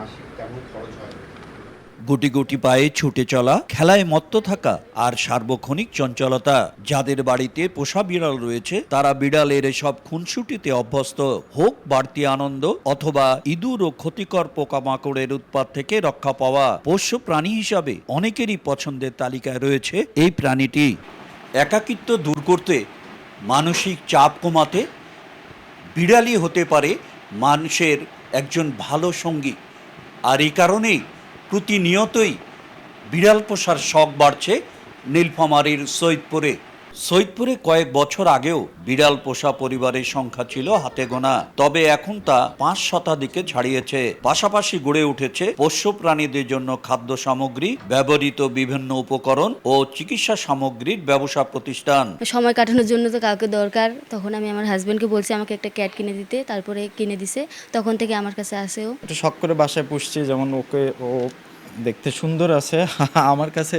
মাসিক কেমন খরচ হয়? গুটি গুটি পায়ে ছুটে চলা, খেলায় মত্ত থাকা আর সার্বক্ষণিক চঞ্চলতা। যাদের বাড়িতে পোষা বিড়াল রয়েছে তারা বিড়ালের এসব খুনসুটিতে অভ্যস্ত। হোক বাড়তি আনন্দ অথবা ইঁদুর ও ক্ষতিকর পোকামাকড়ের উৎপাত থেকে রক্ষা পাওয়া, পোষ্য প্রাণী হিসাবে অনেকেরই পছন্দের তালিকায় রয়েছে এই প্রাণীটি। একাকিত্ব দূর করতে, মানসিক চাপ কমাতে বিড়ালই হতে পারে মানুষের একজন ভালো সঙ্গী। আর এই কারণেই প্রতিনিয়তই বিড়াল পোষার শখ বাড়ছে নীলফামারীর সৈয়দপুরে কয়েক বছর আগেও বিড়াল পোষা পরিবারের সংখ্যা ছিল হাতে গোনা, তবে এখন তা ৫ শতাধিকে ছাড়িয়েছে। পাশাপাশি গড়ে উঠেছে পোষ্য প্রাণীদের জন্য খাদ্য সামগ্রী, ব্যবহৃত বিভিন্ন উপকরণ ও চিকিৎসা সামগ্রীর ব্যবসা প্রতিষ্ঠান। সময় কাটানোর জন্য তো কাউকে দরকার, তখন আমি আমার হাজব্যান্ডকে বলছি আমাকে একটা ক্যাট কিনে দিতে, তারপরে কিনে দিছে, তখন থেকে আমার কাছে আসেও। একটু শখ করে বাসায় পুষছি, যেমন ও দেখতে সুন্দর আছে আমার কাছে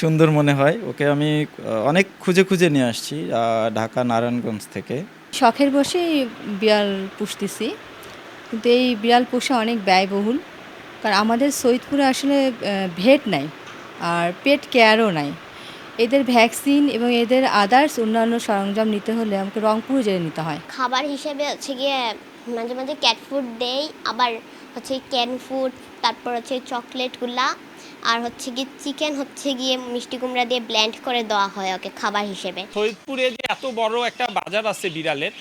সুন্দর মনে হয়। ওকে আমি অনেক খুঁজে খুঁজে নিয়ে আসছি ঢাকা নারায়ণগঞ্জ থেকে। শখের বশেই বিড়াল পুষতেছি, কিন্তু এই বিড়াল পোষা অনেক ব্যয়বহুল, কারণ আমাদের সৈয়দপুরে আসলে ভেট নাই আর পেট কেয়ারও নাই। এদের ভ্যাকসিন এবং এদের আদার্স অন্যান্য সরঞ্জাম নিতে হলে আমাকে রংপুর যেয়ে নিতে হয়। খাবার হিসেবে হচ্ছে গিয়ে মাঝে মাঝে ক্যাট ফুড দেই, আবার হচ্ছে ক্যান ফুড, তারপর হচ্ছে চকলেটগুলা, আর হচ্ছে গিয়ে চিকেন হচ্ছে গিয়ে মিষ্টি কুমড়া দিয়ে ব্লেন্ড করে দেওয়া হয় ওকে খাবার হিসেবে। সৈয়দপুরে যে এত বড় একটা বাজার আছে বিড়ালের,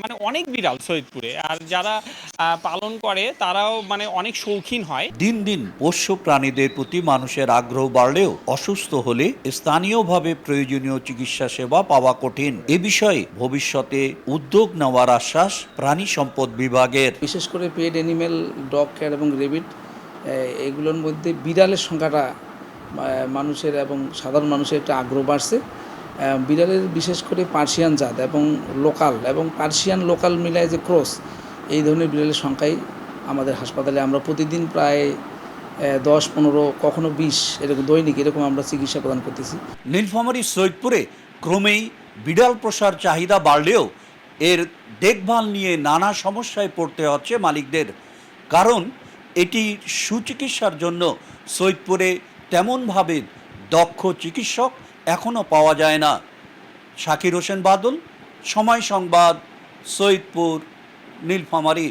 মানে অনেক বিড়াল সৈয়দপুরে, আর যারা পালন করে তারাও মানে অনেক শৌখিন হয়। দিন দিন পোষ্য প্রাণীদের প্রতি মানুষের আগ্রহ বাড়লেও অসুস্থ হলে স্থানীয়ভাবে প্রয়োজনীয় চিকিৎসা সেবা পাওয়া কঠিন। এ বিষয়ে ভবিষ্যতে উদ্যোগ নেওয়ার আশ্বাস প্রাণী সম্পদ বিভাগের। বিশেষ করে পেট অ্যানিমেল, ডগ, ক্যাট এবং রেবিট, এগুলোর মধ্যে বিড়ালের সংখ্যাটা মানুষের এবং সাধারণ মানুষের একটা আগ্রহ বাড়ছে। বিড়ালের বিশেষ করে পার্সিয়ান জাত এবং লোকাল এবং পার্সিয়ান লোকাল মিলায় যে ক্রস, এই ধরনের বিড়ালের সংখ্যাই আমাদের হাসপাতালে আমরা প্রতিদিন প্রায় 10-15, কখনো 20 এরকম দৈনিক এরকম আমরা চিকিৎসা প্রদান করতেছি। নীলফামারীর সৈয়দপুরে ক্রমেই বিড়াল পোষার চাহিদা বাড়লেও এর দেখভাল নিয়ে নানা সমস্যায় পড়তে হচ্ছে মালিকদের। কারণ এটি সুচিকিৎসার জন্য সৈয়দপুরে তেমনভাবে দক্ষ চিকিৎসক এখনও পাওয়া যায় না। শাকির হোসেন বাদল, সময় সংবাদ, সৈয়দপুর, নীলফামারী।